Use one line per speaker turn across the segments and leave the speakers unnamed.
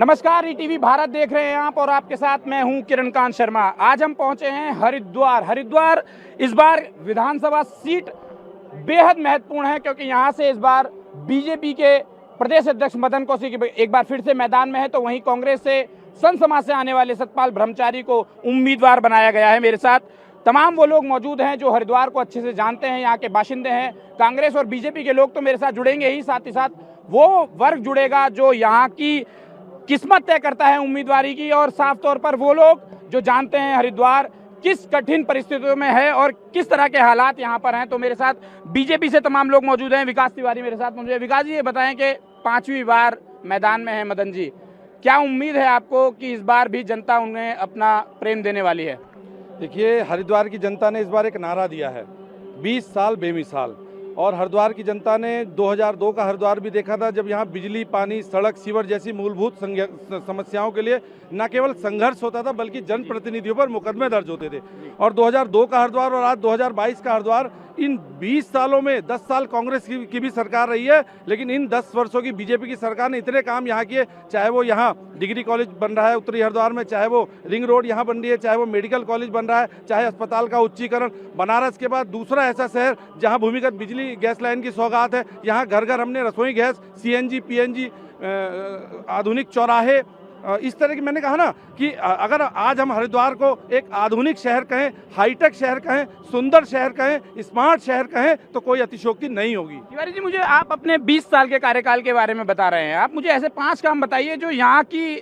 नमस्कार, ईटीवी भारत देख रहे हैं आप और आपके साथ मैं हूं किरणकांत शर्मा। आज हम पहुंचे हैं हरिद्वार। इस बार विधानसभा सीट बेहद महत्वपूर्ण है क्योंकि यहां से इस बार बीजेपी के प्रदेश अध्यक्ष मदन कौशिक एक बार फिर से मैदान में है, तो वहीं कांग्रेस से संत समाज से आने वाले सतपाल ब्रह्मचारी को उम्मीदवार बनाया गया है। मेरे साथ तमाम वो लोग मौजूद हैं जो हरिद्वार को अच्छे से जानते हैं, यहाँ के बाशिंदे हैं। कांग्रेस और बीजेपी के लोग तो मेरे साथ जुड़ेंगे ही, साथ ही साथ वो वर्ग जुड़ेगा जो यहाँ की किस्मत तय करता है उम्मीदवारी की, और साफ तौर पर वो लोग जो जानते हैं हरिद्वार किस कठिन परिस्थितियों में है और किस तरह के हालात यहाँ पर हैं। तो मेरे साथ बीजेपी से तमाम लोग मौजूद हैं। विकास तिवारी मेरे साथ मौजूद है। विकास जी, ये बताएं कि 5वीं बार मैदान में है मदन जी, क्या उम्मीद है आपको कि इस बार भी जनता उन्हें अपना प्रेम देने वाली है?
देखिए, हरिद्वार की जनता ने इस बार एक नारा दिया है, 20 साल बेमिसाल। और हरिद्वार की जनता ने 2002 का हरिद्वार भी देखा था, जब यहाँ बिजली, पानी, सड़क, सीवर जैसी मूलभूत समस्याओं के लिए न केवल संघर्ष होता था बल्कि जनप्रतिनिधियों पर मुकदमे दर्ज होते थे। और 2002 का हरिद्वार और आज 2022 का हरिद्वार, इन 20 सालों में 10 साल कांग्रेस की भी सरकार रही है, लेकिन इन 10 वर्षों की बीजेपी की सरकार ने इतने काम यहाँ किए। चाहे वो यहाँ डिग्री कॉलेज बन रहा है उत्तरी हरिद्वार में, चाहे वो रिंग रोड यहाँ बन रही है, चाहे वो मेडिकल कॉलेज बन रहा है, चाहे अस्पताल का उच्चीकरण। बनारस के बाद दूसरा ऐसा शहर जहाँ भूमिगत बिजली गैस लाइन की सौगात है। यहाँ घर घर हमने रसोई गैस, सीएनजी, पीएनजी, आधुनिक चौराहे, इस तरह की। मैंने कहा ना कि अगर आज हम हरिद्वार को एक आधुनिक शहर कहें, हाईटेक शहर कहें, सुंदर शहर कहें, स्मार्ट शहर कहें, तो कोई अतिशयोक्ति नहीं होगी।
तिवारी जी, मुझे आप अपने 20 साल के कार्यकाल के बारे में बता रहे हैं। आप मुझे ऐसे 5 काम बताइए जो यहाँ की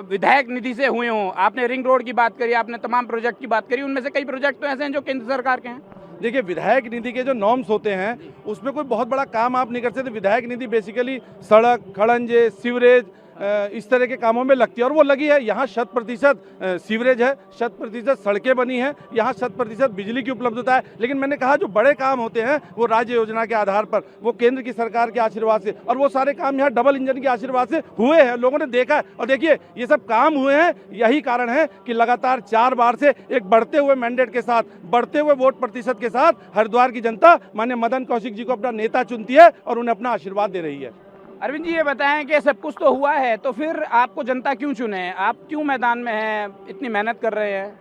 विधायक निधि से हुए हों। आपने रिंग रोड की बात करी, आपने तमाम प्रोजेक्ट की बात करी, उनमें से कई प्रोजेक्ट तो ऐसे हैं जो केंद्र सरकार के हैं।
देखिए, विधायक निधि के जो नॉर्म्स होते हैं उसमें कोई बहुत बड़ा काम आप नहीं कर सकते। विधायक निधि बेसिकली सड़क, खड़ंजे, सीवरेज, इस तरह के कामों में लगती है, और वो लगी है। यहाँ 100% सीवरेज है, 100% सड़कें बनी हैं, यहाँ 100% बिजली की उपलब्धता है। लेकिन मैंने कहा जो बड़े काम होते हैं वो राज्य योजना के आधार पर, वो केंद्र की सरकार के आशीर्वाद से, और वो सारे काम यहाँ डबल इंजन के आशीर्वाद से हुए हैं, लोगों ने देखा है। और देखिए, ये सब काम हुए हैं, यही कारण है कि लगातार 4 बार से एक बढ़ते हुए मैंडेट के साथ, बढ़ते हुए वोट प्रतिशत के साथ हरिद्वार की जनता माननीय मदन कौशिक जी को अपना नेता चुनती है और उन्हें अपना आशीर्वाद दे रही है।
अरविंद जी, ये बताएं कि सब कुछ तो हुआ है, तो फिर आपको जनता क्यों चुने? आप क्यों मैदान में हैं, इतनी मेहनत कर रहे हैं?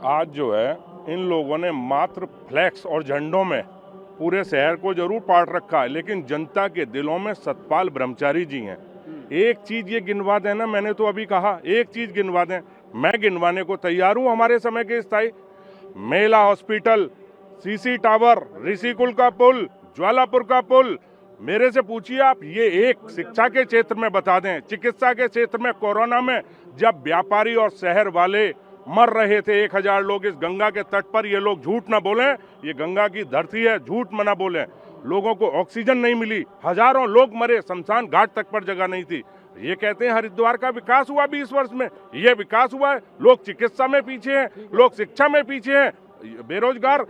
आज
जो है इन लोगों ने मात्र फ्लैक्स और झंडों में पूरे शहर को जरूर पाट रखा है, लेकिन जनता के दिलों में सतपाल ब्रह्मचारी जी हैं। एक चीज ये गिनवा दें ना, मैंने तो अभी कहा एक चीज गिनवा दें, मैं गिनवाने को तैयार हूँ। हमारे समय के स्थायी मेला हॉस्पिटल, सीसी टावर, ऋषिकुल का पुल, ज्वालापुर का पुल, मेरे से पूछिए आप। ये एक शिक्षा के क्षेत्र में बता दें, चिकित्सा के क्षेत्र में, कोरोना में जब व्यापारी और शहर वाले मर रहे थे 1000 लोग इस गंगा के तट पर, ये लोग झूठ ना बोलें, ये गंगा की धरती है, झूठ मना बोलें। लोगों को ऑक्सीजन नहीं मिली, हजारों लोग मरे, शमशान घाट तक पर जगह नहीं थी। ये कहते हैं हरिद्वार का विकास हुआ 20 वर्ष में, ये विकास हुआ है? लोग चिकित्सा में पीछे हैं, लोग शिक्षा में पीछे हैं, बेरोजगार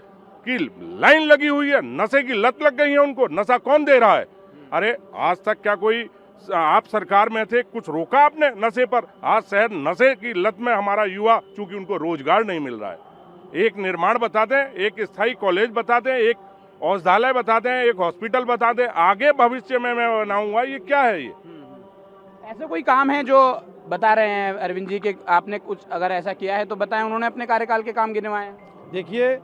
की लाइन लगी हुई है, नशे की लत लग गई है उनको। नशा कौन दे रहा है? अरे आज तक क्या कोई आप सरकार में थे, कुछ रोका आपने नशे पर? आज शहर नशे की लत में हमारा युवा, चूंकि उनको रोजगार नहीं मिल रहा है। एक निर्माण बता दें, एक स्थायी कॉलेज बता दें, एक औषधालय बता दें, एक हॉस्पिटल बता दें, आगे भविष्य में मैं बनाऊंगा। ये क्या है? ये
ऐसे कोई काम है जो बता रहे हैं अरविंद जी के आपने कुछ अगर ऐसा किया है तो बताएं? उन्होंने अपने कार्यकाल के काम गिनवाए हैं।
देखिए,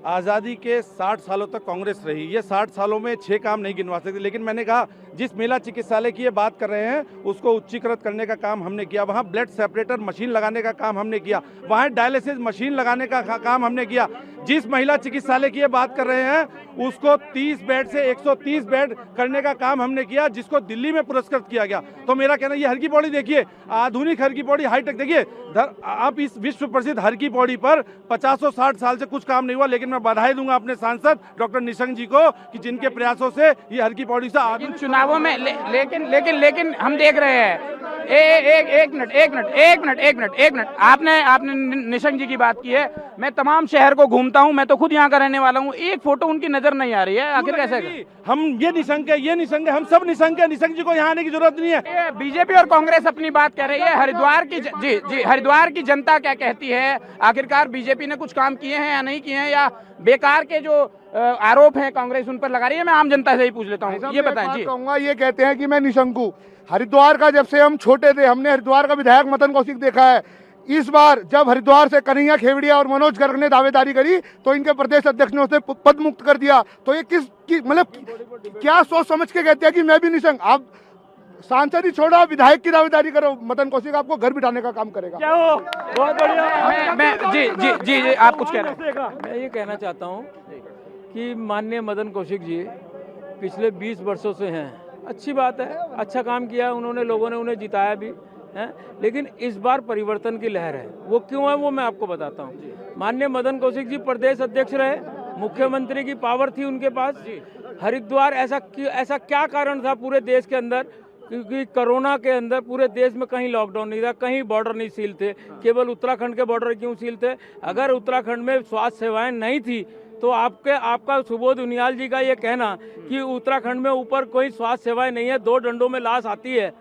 आज़ादी के 60 सालों तक कांग्रेस रही, ये 60 सालों में 6 काम नहीं गिनवा सकते। लेकिन मैंने कहा, जिस महिला चिकित्सालय की ये बात कर रहे हैं उसको उच्चीकृत करने का काम हमने किया, वहाँ ब्लड सेपरेटर मशीन लगाने का काम हमने किया, वहाँ डायलिसिस मशीन लगाने का काम हमने किया। जिस महिला चिकित्सालय की ये बात कर रहे हैं उसको 30 बेड से 130 बेड करने का काम हमने किया, जिसको दिल्ली में पुरस्कृत किया गया। तो मेरा कहना, ये हर की पौड़ी देखिए, आधुनिक हर की पौड़ी, हाईटेक देखिए। आप इस विश्व प्रसिद्ध हर की पौड़ी पर 50-60 साल से कुछ काम नहीं हुआ, लेकिन मैं बधाई दूंगा अपने सांसद डॉक्टर निशंक जी को कि जिनके प्रयासों से ये हर की पौड़ी से आधुनिक
चुनावों में लेकिन हम देख रहे हैं। एक मिनट, आपने निशंक जी की बात की है। मैं तमाम शहर को घूमता हूं, मैं तो खुद यहाँ का रहने वाला हूँ, एक फोटो उनकी नजर नहीं आ रही है। आखिर कैसे?
हम ये निशंक है, हम सब निशंक है, निशंक जी को यहाँ आने की जरूरत नहीं है।
बीजेपी और कांग्रेस अपनी बात कह रही है, हरिद्वार की जी हरिद्वार की जनता क्या कहती है? आखिरकार बीजेपी ने कुछ काम किए हैं या नहीं किए हैं, या बेकार के जो आरोप हैं कांग्रेस उन पर लगा रही है? मैं आम जनता से ही पूछ लेता हूँ, ये बताएं जी।
कहूँगा, ये कहते हैं कि मैं निशंक हूँ। हरिद्वार का जब से हम छोटे थे हमने हरिद्वार का विधायक मदन कौशिक देखा है। इस बार जब हरिद्वार से कन्हैया खेवड़िया और मनोज गर्ग ने दावेदारी करी तो इनके प्रदेश अध्यक्ष ने उसे पद मुक्त कर दिया। तो ये मतलब क्या सोच समझ के कहते हैं कि मैं भी निशंक? आप सांसद ही छोड़ो, विधायक की दावेदारी करो, मदन कौशिक आपको घर बिठाने का काम करेगा।
क्या हो? बहुत बढ़िया।
मैं जी आप कुछ कह रहे हैं?
मैं ये कहना चाहता हूँ कि माननीय मदन कौशिक जी पिछले 20 वर्षों से हैं, अच्छी बात है, अच्छा काम किया उन्होंने, लोगों ने उन्हें जिताया भी है। लेकिन इस बार परिवर्तन की लहर है, वो क्यों है वो मैं आपको बताता हूँ। माननीय मदन कौशिक जी प्रदेश अध्यक्ष रहे, मुख्यमंत्री की पावर थी उनके पास। हरिद्वार ऐसा क्या कारण था पूरे देश के अंदर, क्योंकि कोरोना के अंदर पूरे देश में कहीं लॉकडाउन नहीं था, कहीं बॉर्डर नहीं सील थे, केवल उत्तराखंड के बॉर्डर क्यों सील थे? अगर उत्तराखंड में स्वास्थ्य सेवाएं नहीं थी तो आपका सुबोध उनियाल जी का ये कहना कि उत्तराखंड में ऊपर कोई स्वास्थ्य सेवाएं नहीं है, 2 डंडों में लाश आती है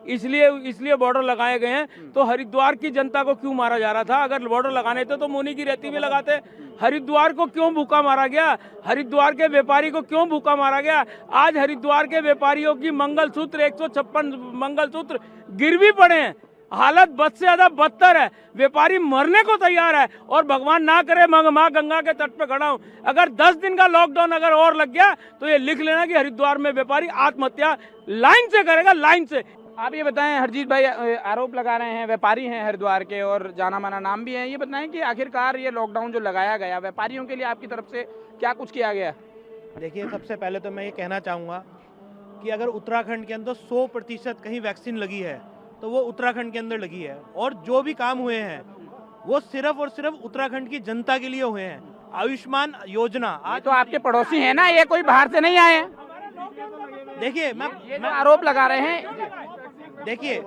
इसलिए बॉर्डर लगाए गए हैं। तो हरिद्वार की जनता को क्यों मारा जा रहा था? अगर बॉर्डर लगाने थे तो मोनी की रेती में लगाते। हरिद्वार को क्यों भूखा मारा गया? हरिद्वार के व्यापारी को क्यों भूखा मारा गया? आज हरिद्वार के व्यापारियों की मंगलसूत्र 156 मंगलसूत्र गिरवी पड़े हैं, हालत बद से ज्यादा बदतर है, व्यापारी मरने को तैयार है। और भगवान ना करे मैं माँ गंगा के तट पे खड़ा हूँ, अगर 10 दिन का लॉकडाउन अगर और लग गया तो ये लिख लेना कि हरिद्वार में व्यापारी आत्महत्या लाइन से करेगा, लाइन से।
आप ये बताएं, हरजीत भाई आरोप लगा रहे हैं, व्यापारी हैं हरिद्वार के और जाना माना नाम भी हैं, ये बताएं कि आखिरकार ये लॉकडाउन जो लगाया गया व्यापारियों के लिए आपकी तरफ से क्या कुछ किया गया?
देखिए, सबसे पहले तो मैं ये कहना चाहूँगा कि अगर उत्तराखंड के अंदर 100% कहीं वैक्सीन लगी है तो वो उत्तराखंड के अंदर लगी है, और जो भी काम हुए हैं वो सिर्फ और सिर्फ उत्तराखंड की जनता के लिए हुए हैं। आयुष्मान योजना
आज तो आपके पड़ोसी हैं ना, ये कोई बाहर से नहीं आए हैं।
देखिए
मैं आरोप लगा रहे हैं,
देखिए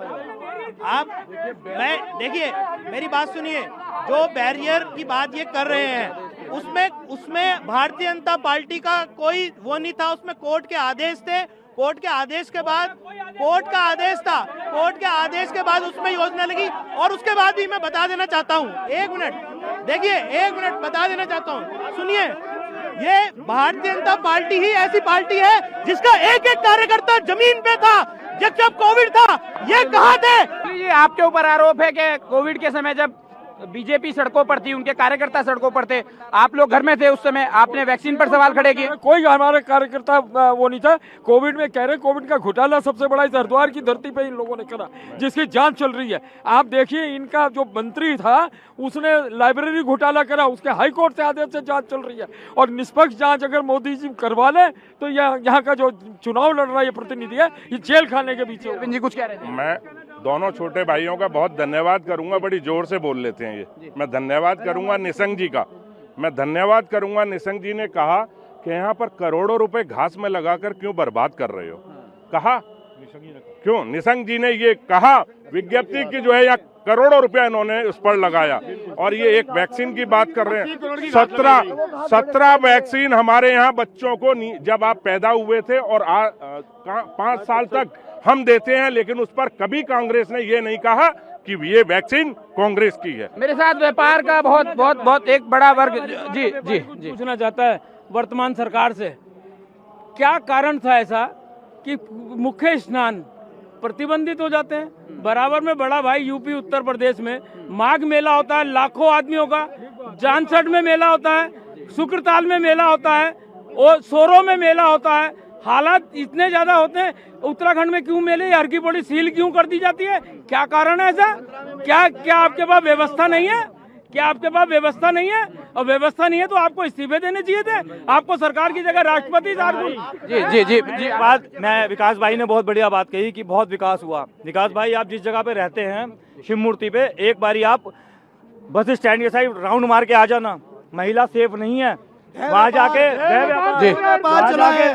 देखिए मेरी बात सुनिए, जो बैरियर की बात ये कर रहे हैं उसमें भारतीय जनता पार्टी का कोई वो नहीं था, उसमें कोर्ट के आदेश थे, कोर्ट के आदेश के बाद कोर्ट का आदेश था, कोर्ट के आदेश के बाद उसमें योजना लगी। और उसके बाद भी मैं बता देना चाहता हूँ, 1 मिनट देखिए, 1 मिनट बता देना चाहता हूँ, सुनिए, ये भारतीय जनता पार्टी ही ऐसी पार्टी है जिसका एक एक कार्यकर्ता जमीन पे था जब कोविड था। ये कहाँ थे?
आपके ऊपर आरोप है कि कोविड के समय जब बीजेपी सड़कों पर थी, उनके कार्यकर्ता सड़कों पर थे, आप लोग घर में थे उस समय, आपने वैक्सीन पर सवाल खड़े किए।
कोई हमारे कार्यकर्ता वो नहीं था। कोविड में कह रहे कोविड का घोटाला सबसे बड़ा इस हरिद्वार की धरती पे इन लोगों ने करा, जिसकी जांच चल रही है। आप देखिए, इनका जो मंत्री था उसने लाइब्रेरी घोटाला करा, उसके हाई कोर्ट से आदेश से जांच चल रही है। और निष्पक्ष जांच अगर मोदी जी करवा ले तो यहाँ का जो चुनाव लड़ रहा है प्रतिनिधि है, ये जेल खाने के पीछे।
जी कुछ कह रहे थे?
मैं दोनों छोटे भाइयों का बहुत धन्यवाद करूंगा, बड़ी जोर से बोल लेते हैं ये। मैं धन्यवाद करूंगा निशंक जी का, मैं धन्यवाद करूंगा। निशंक जी ने कहा कि यहाँ पर करोड़ों रुपए घास में लगाकर क्यों बर्बाद कर रहे हो, कहा क्यों? निशंक जी ने ये कहा, विज्ञप्ति की जो है यहाँ करोड़ों रुपया इन्होंने उस पर लगाया। और ये एक वैक्सीन की बात कर रहे हैं, 17 वैक्सीन हमारे यहाँ बच्चों को जब आप पैदा हुए थे और 5 साल तक हम देते हैं, लेकिन उस पर कभी कांग्रेस ने ये नहीं कहा कि ये वैक्सीन कांग्रेस की है।
मेरे साथ व्यापार का बहुत एक बड़ा वर्ग जी
पूछना चाहता है वर्तमान सरकार से, क्या कारण था ऐसा कि मुख्य स्नान प्रतिबंधित हो जाते हैं? बराबर में बड़ा भाई यूपी उत्तर प्रदेश में माघ मेला होता है, लाखों आदमियों का, जानसठ में मेला होता है, शुक्रताल में मेला होता है और सोरो में मेला होता है। हालात इतने ज्यादा होते हैं, उत्तराखंड में क्यों मेले, हर की बड़ी सील क्यों कर दी जाती है? क्या कारण है ऐसा? क्या आपके पास व्यवस्था नहीं है? क्या आपके पास व्यवस्था नहीं है? और व्यवस्था नहीं है तो आपको इस्तीफे देने चाहिए थे, आपको सरकार की जगह राष्ट्रपति
जी बात मैं विकास भाई ने बहुत बढ़िया बात कही कि बहुत विकास हुआ। विकास भाई, आप जिस जगह पे रहते हैं शिव मूर्ति पे, एक बारी आप बस स्टैंड के साइड राउंड मार के आ जाना, महिला सेफ नहीं है, वहाँ जाके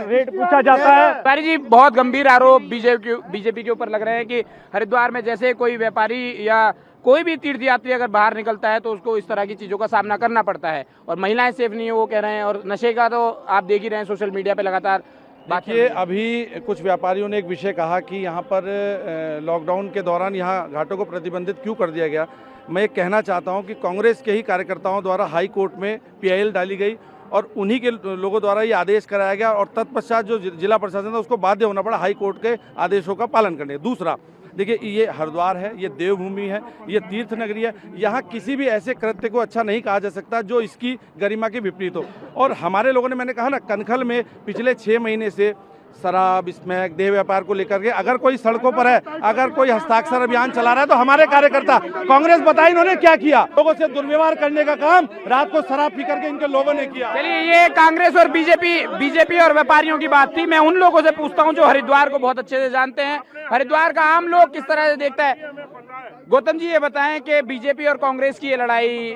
रेट पूछा जाता है।
व्यापारी जी, बहुत गंभीर आरोप बीजेपी के ऊपर लग रहे हैं कि हरिद्वार में जैसे कोई व्यापारी या कोई भी तीर्थयात्री अगर बाहर निकलता है तो उसको इस तरह की चीजों का सामना करना पड़ता है, और महिलाएं सेफ नहीं है वो कह रहे हैं। और नशे का तो आप देख ही रहे हैं, सोशल मीडिया पे लगातार
देखिए, अभी कुछ व्यापारियों ने एक विषय कहा कि यहाँ पर लॉकडाउन के दौरान यहाँ घाटों को प्रतिबंधित क्यों कर दिया गया। मैं ये कहना चाहता हूँ कि कांग्रेस के ही कार्यकर्ताओं द्वारा हाई कोर्ट में PIL डाली गई और उन्हीं के लोगों द्वारा ये आदेश कराया गया और तत्पश्चात जो जिला प्रशासन था उसको बाध्य होना पड़ा हाई कोर्ट के आदेशों का पालन करने। दूसरा, देखिए ये हरिद्वार है, ये देवभूमि है, ये तीर्थ नगरी है, यहाँ किसी भी ऐसे कृत्य को अच्छा नहीं कहा जा सकता जो इसकी गरिमा के विपरीत हो। और हमारे लोगों ने, मैंने कहा ना, कनखल में पिछले 6 महीने से शराब, स्मैक, देह व्यापार को लेकर के अगर कोई सड़कों पर है, अगर कोई हस्ताक्षर अभियान चला रहा है तो हमारे कार्यकर्ता, कांग्रेस बताइए इन्होंने क्या किया। लोगों से दुर्व्यवहार करने का काम रात को शराब पी करके इनके लोगों ने किया।
चलिए, ये कांग्रेस और बीजेपी और व्यापारियों की बात थी। मैं उन लोगों से पूछता हूं जो हरिद्वार को बहुत अच्छे से जानते हैं, हरिद्वार का आम लोग किस तरह से देखता है। गौतम जी, ये बताएं कि बीजेपी और कांग्रेस की ये लड़ाई,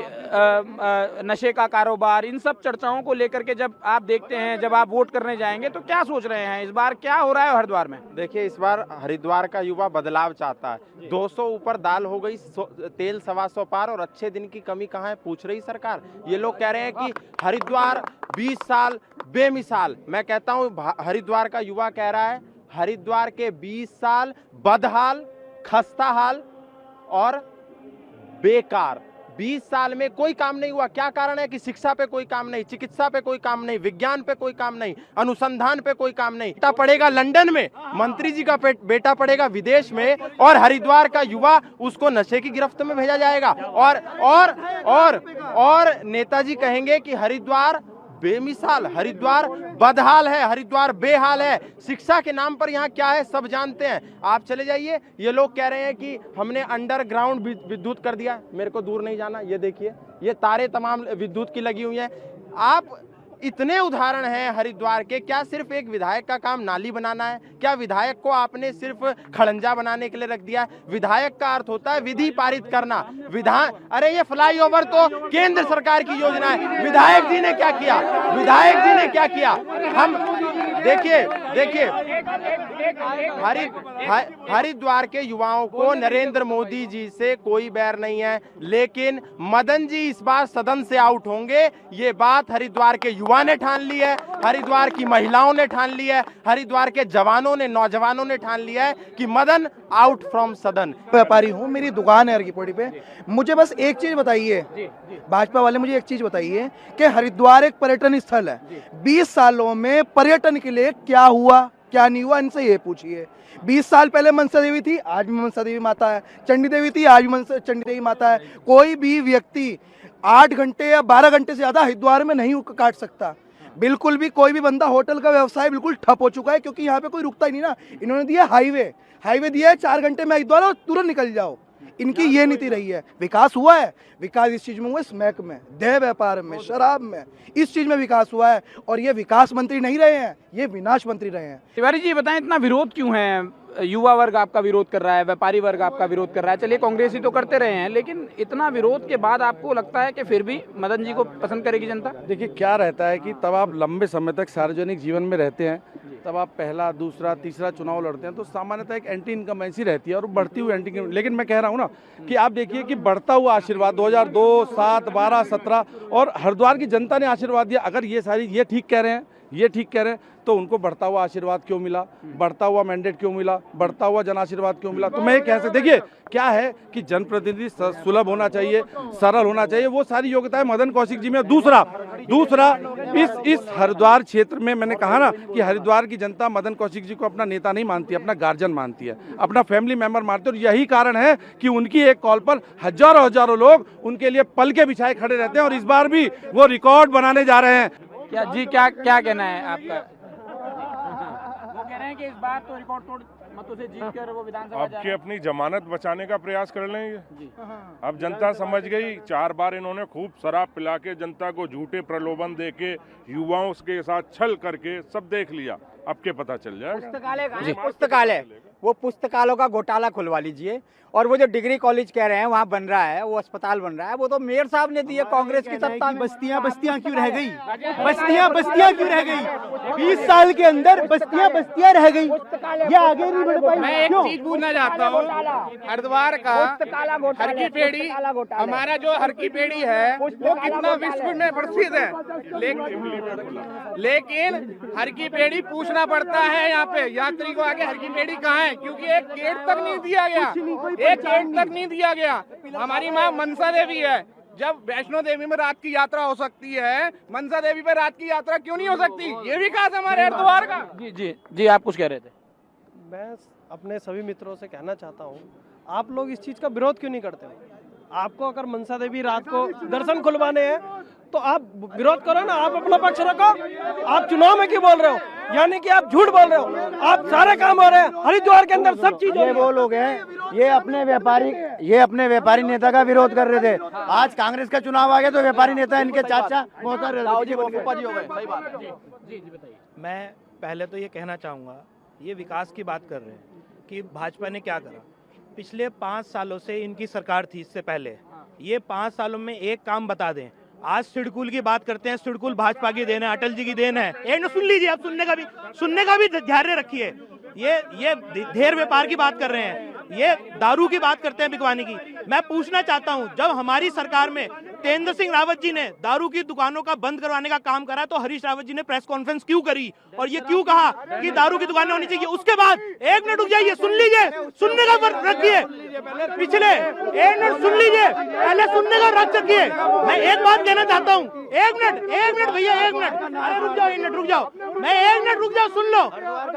नशे का कारोबार, इन सब चर्चाओं को लेकर के जब आप देखते हैं, जब आप वोट करने जाएंगे तो क्या सोच रहे हैं, इस बार क्या हो रहा है हरिद्वार में?
देखिए, इस बार हरिद्वार का युवा बदलाव चाहता है। 200 ऊपर दाल हो गई, तेल 125 पार, और अच्छे दिन की कमी कहाँ है पूछ रही सरकार। ये लोग कह रहे हैं कि हरिद्वार 20 साल बेमिसाल। मैं कहता हूँ हरिद्वार का युवा कह रहा है हरिद्वार के 20 साल बदहाल, खस्ता हाल और बेकार। 20 साल में कोई काम नहीं हुआ। क्या कारण है कि शिक्षा पे कोई काम नहीं, चिकित्सा पे कोई काम नहीं, विज्ञान पे कोई काम नहीं, अनुसंधान पे कोई काम नहीं। बेटा पढ़ेगा लंदन में, मंत्री जी का बेटा पढ़ेगा विदेश में, और हरिद्वार का युवा उसको नशे की गिरफ्त में भेजा जाएगा। और नेताजी कहेंगे कि हरिद्वार बेमिसाल, हरिद्वार बदहाल है, हरिद्वार बेहाल है। शिक्षा के नाम पर यहाँ क्या है सब जानते हैं। आप चले जाइए, ये लोग कह रहे हैं कि हमने अंडरग्राउंड विद्युत कर दिया। मेरे को दूर नहीं जाना, ये देखिए, ये तारे तमाम विद्युत की लगी हुई हैं। आप इतने उदाहरण हैं हरिद्वार के। क्या सिर्फ एक विधायक का काम नाली बनाना है? क्या विधायक को आपने सिर्फ खड़ंजा बनाने के लिए रख दिया? विधायक का अर्थ होता है विधि पारित करना, विधान। अरे ये फ्लाईओवर तो केंद्र सरकार की योजना है। विधायक जी ने क्या किया? विधायक जी ने क्या किया? हम देखिए हरिद्वार के युवाओं को नरेंद्र मोदी जी से कोई बैर नहीं है, लेकिन मदन जी इस बार सदन से आउट होंगे। ये बात हरिद्वार के युवा ने ठान ली है, हरिद्वार की महिलाओं ने ठान ली है, हरिद्वार के जवानों ने, नौजवानों ने ठान लिया है कि मदन आउट फ्रॉम सदन।
व्यापारी हूँ, मेरी दुकान है हरकीपौड़ी पे। मुझे बस एक चीज बताइए, भाजपा वाले मुझे एक चीज बताइए कि हरिद्वार एक पर्यटन स्थल है। 20 सालों में पर्यटन के लिए क्या हुआ, क्या नहीं हुआ, इनसे ये पूछिए। 20 साल पहले मनसा देवी थी, आज भी मनसा देवी माता है। चंडी देवी थी, आज भी चंडी देवी माता है। कोई भी व्यक्ति 8 घंटे या 12 घंटे से ज्यादा हरिद्वार में नहीं काट सकता। बिल्कुल भी कोई भी बंदा, होटल का व्यवसाय बिल्कुल ठप हो चुका है, क्योंकि यहाँ पे कोई रुकता ही नहीं ना। इन्होंने दिया हाईवे दिया है, 4 घंटे में हरिद्वार और तुरंत निकल जाओ। इनकी ये नीति रही है। विकास हुआ है, विकास इस चीज में हुआ, स्मैक में, देह व्यापार में, शराब में, इस चीज में विकास हुआ है। और ये विकास मंत्री नहीं रहे हैं, ये विनाश मंत्री रहे हैं।
तिवारी जी बताएं, इतना विरोध क्यों है? युवा वर्ग आपका विरोध कर रहा है, व्यापारी वर्ग आपका विरोध कर रहा है। चलिए, कांग्रेस ही तो करते रहे हैं, लेकिन इतना विरोध के बाद आपको लगता है कि फिर भी मदन जी को पसंद करेगी जनता?
देखिए, क्या रहता है कि तब आप लंबे समय तक सार्वजनिक जीवन में रहते हैं, तब आप पहला, दूसरा, तीसरा चुनाव लड़ते हैं, तो सामान्यतः एक एंटी इनकम्बेंसी रहती है और बढ़ती हुई एंटी। लेकिन मैं कह रहा हूँ ना कि आप देखिए कि बढ़ता हुआ आशीर्वाद 2002, 7, 12, 17 और हरिद्वार की जनता ने आशीर्वाद दिया। अगर ये ठीक कह रहे हैं तो उनको बढ़ता हुआ आशीर्वाद क्यों मिला, बढ़ता हुआ मैंडेट क्यों मिला, बढ़ता हुआ जन आशीर्वाद क्यों मिला? तो मैं ये कह सकता, देखिए क्या है कि जनप्रतिनिधि सुलभ होना चाहिए, सरल होना चाहिए, वो सारी योग्यताएं मदन कौशिक जी में। दूसरा इस हरिद्वार क्षेत्र में मैंने कहा ना कि हरिद्वार की जनता मदन कौशिक जी को अपना नेता नहीं मानती, अपना गार्जियन मानती है, अपना फैमिली मेंबर मानती है। और यही कारण है कि उनकी एक कॉल पर हजारों लोग उनके लिए पल के बिछाए खड़े रहते हैं और इस बार भी वो रिकॉर्ड बनाने जा रहे हैं।
क्या कहना है आपका? वो कह रहे हैं कि इस बार तो रिकॉर्ड तोड़ मतों से जीत कर वो विधानसभा
अब की अपनी जमानत बचाने का प्रयास कर लेंगे। अब जनता समझ गई, 4 बार इन्होंने खूब शराब पिला के जनता को झूठे प्रलोभन दे के, युवाओं के साथ छल करके सब देख लिया। अब के पता चल जाए।
पुस्तकालय, वो पुस्तकालयों का घोटाला खुलवा लीजिए। और वो जो डिग्री कॉलेज कह रहे हैं वहाँ बन रहा है, वो अस्पताल बन रहा है, वो तो मेयर साहब ने दिया कांग्रेस की सत्ता में।
बस्तियां क्यों रह गई? बस्तियां क्यों रह गई? 20 साल के अंदर बस्तियां रह गई, ये आगे नहीं बढ़ पाई।
मैं एक चीज पूछना चाहता हूँ, हरिद्वार का हरकी पेड़ी, हमारा जो हरकी पेड़ी है वो कितना विश्व में प्रसिद्ध है, लेकिन हरकी पेड़ी पूछना पड़ता है यहाँ पे यात्री को आगे, हरकी पेड़ी कहाँ है? क्योंकि एक गेट तक नहीं दिया गया, एक गेट तक नहीं दिया गया। हमारी माँ मनसा देवी है,
जब वैष्णो देवी में रात की यात्रा हो सकती है, मनसा देवी पे रात की यात्रा क्यों नहीं हो सकती? ये विकास हमारे हरिद्वार का।
जी जी जी, आप कुछ कह रहे थे।
मैं अपने सभी मित्रों से कहना चाहता हूँ, आप लोग इस चीज़ का विरोध क्यों नहीं करते हो? आपको अगर मनसा देवी रात को दर्शन खुलवाने हैं तो आप विरोध करो ना, आप अपना पक्ष रखो। आप चुनाव में क्यों बोल रहे हो? यानी कि आप झूठ बोल रहे हो। आप सारे काम हो रहे हैं हरिद्वार के अंदर, सब चीज।
ये वो लोग हैं, ये अपने व्यापारी नेता का विरोध कर रहे थे। आज कांग्रेस का चुनाव आ गया तो व्यापारी नेता इनके चाचा
मैं पहले तो ये कहना चाहूँगा, ये विकास की बात कर रहे हैं कि भाजपा ने क्या करा। पिछले 5 सालों से इनकी सरकार थी, इससे पहले ये 5 सालों में एक काम बता दें। आज सिडकुल की बात करते हैं, सिडकुल भाजपा की देन है, अटल जी की देन है। एक सुन लीजिए, आप सुनने का भी धैर्य रखिए। ये ढेर व्यापार की बात कर रहे हैं, ये दारू की बात करते हैं, बिकवाने की। मैं पूछना चाहता हूं, जब हमारी सरकार में तेंद्र सिंह रावत जी ने दारू की दुकानों का बंद करवाने का काम करा तो हरीश रावत जी ने प्रेस कॉन्फ्रेंस क्यों करी और ये क्यों कहा कि दारू की दुकानें होनी चाहिए? उसके बाद 1 मिनट रुक जाइए, सुन लीजिए, सुनने का रखिए। पिछले 1 मिनट सुन लीजिए, पहले सुनने का रख रखिए। मैं एक बात कहना चाहता हूँ, 1 मिनट भैया, 1 मिनट, अरे रुक जाओ, 1 मिनट रुक जाओ, मैं 1 मिनट रुक जाओ, सुन लो।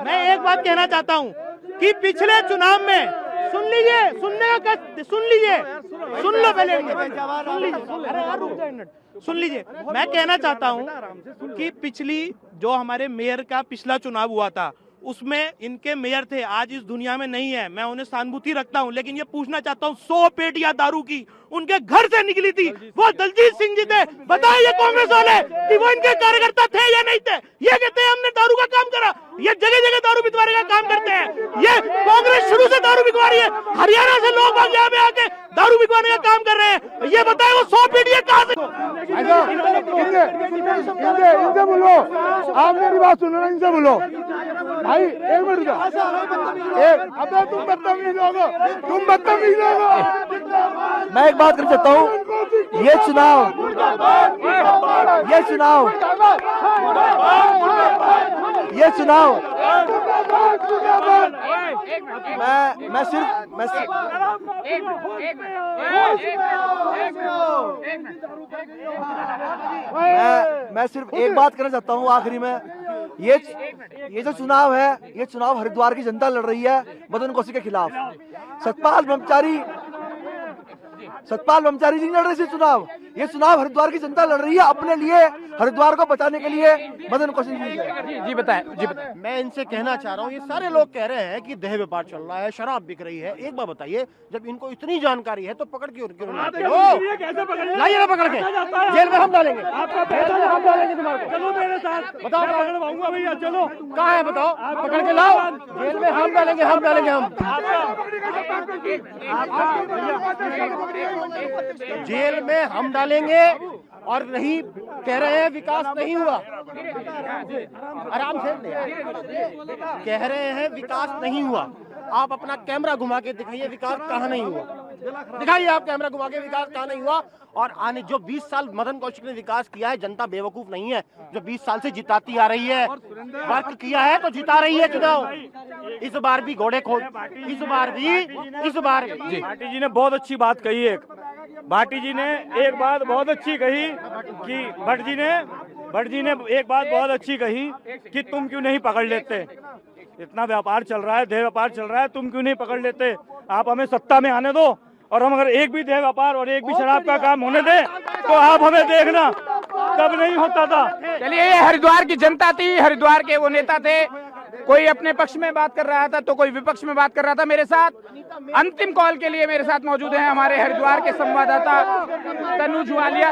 मैं एक बात कहना चाहता हूँ कि पिछले चुनाव में, सुन लीजिए, सुनने का सुन लीजिए, सुन लो पहले, सुन लीजिए, अरे यार रुक जाओ 1 मिनट, सुन लीजिए। मैं कहना चाहता हूं कि पिछली जो हमारे मेयर का पिछला चुनाव हुआ था उसमें इनके मेयर थे, आज इस दुनिया में नहीं है। मैं उन्हें सहानुभूति रखता हूं, लेकिन ये पूछना चाहता हूं, 100 पेटियां दारू की उनके घर से निकली थी, वो दलजीत सिंह जी थे। बताइए कांग्रेस वाले कि वो इनके कार्यकर्ता थे या नहीं थे? ये कहते हैं हमने दारू का काम करा, ये जगह जगह दारू बिकवाने का काम करते हैं। ये कांग्रेस शुरू से दारू बिकवा रही है, हरियाणा से लोग यहाँ पे आके दारू बिकवाने का काम कर रहे हैं। ये बताए वो 100 पेटियां कहाँ से?
इनसे बोलो, आप मेरी बात सुनो ना, इनसे बोलो भाई। 1 मिनट, अब तुम बदतमीज लोगो, तुम बदतमीज लोगो।
मैं एक बात कर सकता हूँ, ये चुनाव मैं सिर्फ एक बात करना चाहता हूँ आखिरी में। ये जो चुनाव है, ये चुनाव हरिद्वार की जनता लड़ रही है मदन कौशिक के खिलाफ। सतपाल ब्रह्मचारी जी लड़ रहे थे चुनाव। ये चुनाव हरिद्वार की जनता लड़ रही है अपने लिए, हरिद्वार को बचाने के लिए मदन कौशिक जी से।
जी बताएं। मैं
इनसे कहना चाह रहा हूँ, ये सारे लोग कह रहे हैं कि देह व्यापार चल रहा है, शराब बिक रही है। एक बार बताइए, जब इनको इतनी जानकारी है तो पकड़ क्यों लाइए ना, पकड़ के जेल में हम डालेंगे, चलो मेरे साथ, बताओ भैया, चलो कहाँ है बताओ, पकड़ के लाओ, जेल में हम डालेंगे, जेल में हम डालेंगे। और नहीं कह रहे हैं विकास नहीं हुआ, आराम से कह रहे हैं विकास नहीं हुआ। आप अपना कैमरा घुमा के दिखाइए विकास कहाँ नहीं हुआ, दिखाइए आप कैमरा घुमा के विकास कहाँ नहीं हुआ। और आने जो 20 साल मदन कौशिक ने विकास किया है, जनता बेवकूफ नहीं है, जो 20 साल से जिताती आ रही है, वर्क किया है तो जिता रही है चुनाव। इस बार भी घोड़े खोल, इस बार भी
भाटी जी ने बहुत अच्छी बात कही। भाटी जी ने एक बात बहुत अच्छी कही कि भट्ट जी ने एक बात बहुत अच्छी कही कि तुम क्यों नहीं पकड़ लेते, इतना व्यापार चल रहा है, देह व्यापार चल रहा है, तुम क्यों नहीं पकड़ लेते? आप हमें सत्ता में आने दो, और हम अगर एक भी देह व्यापार और एक भी शराब का काम होने दे तो आप हमें देखना, तब नहीं होता था।
चलिए, ये हरिद्वार की जनता थी, हरिद्वार के वो नेता थे। कोई अपने पक्ष में बात कर रहा था तो कोई विपक्ष में बात कर रहा था। मेरे साथ अंतिम कॉल के लिए मेरे साथ मौजूद हैं हमारे हरिद्वार के संवाददाता तनुज वालिया।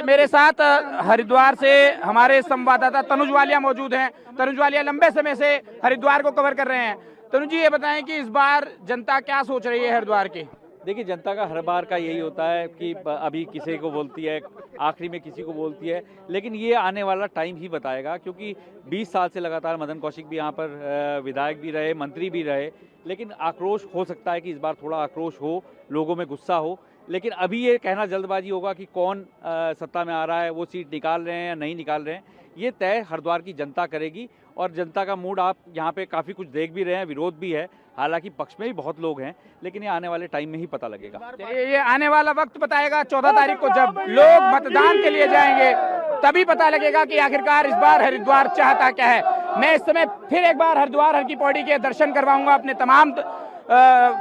मेरे साथ हरिद्वार से हमारे संवाददाता तनुज वालिया मौजूद हैं। तनुज वालिया लंबे समय से हरिद्वार को कवर कर रहे हैं। तनुज जी, ये बताएं कि इस बार जनता क्या सोच रही है हरिद्वार की?
देखिए, जनता का हर बार का यही होता है कि अभी किसी को बोलती है, आखिरी में किसी को बोलती है, लेकिन ये आने वाला टाइम ही बताएगा, क्योंकि 20 साल से लगातार मदन कौशिक भी यहाँ पर विधायक भी रहे, मंत्री भी रहे, लेकिन आक्रोश हो सकता है कि इस बार थोड़ा आक्रोश हो, लोगों में गुस्सा हो, लेकिन अभी ये कहना जल्दबाजी होगा कि कौन सत्ता में आ रहा है, वो सीट निकाल रहे हैं या नहीं निकाल रहे हैं, ये तय हरिद्वार की जनता करेगी। और जनता का मूड आप यहाँ पे काफ़ी कुछ देख भी रहे हैं, विरोध भी है, हालांकि पक्ष में भी बहुत लोग हैं, लेकिन ये आने वाले टाइम में ही पता लगेगा।
ये आने वाला वक्त बताएगा। 14 तारीख को जब लोग मतदान के लिए जाएंगे तभी पता लगेगा कि आखिरकार इस बार हरिद्वार चाहता क्या है। मैं इस समय फिर एक बार हरिद्वार हर की पौड़ी के दर्शन करवाऊंगा अपने तमाम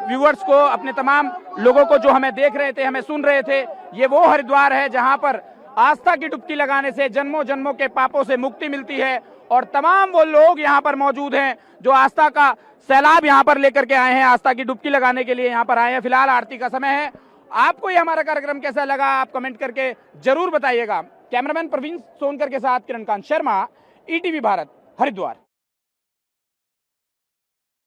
व्यूअर्स को, अपने तमाम लोगों को जो हमें देख रहे थे, हमें सुन रहे थे। ये वो हरिद्वार है जहां पर आस्था की डुबकी लगाने से जन्मों जन्मों के पापों से मुक्ति मिलती है। और तमाम वो लोग यहाँ पर मौजूद हैं जो आस्था का सैलाब यहाँ पर लेकर के आए हैं, आस्था की डुबकी लगाने के लिए यहाँ पर आए हैं। फिलहाल आरती का समय है। आपको ये हमारा कार्यक्रम कैसा लगा आप कमेंट करके जरूर बताइएगा। कैमरामैन प्रवीण सोनकर के साथ किरणकांत शर्मा, ईटीवी भारत, हरिद्वार।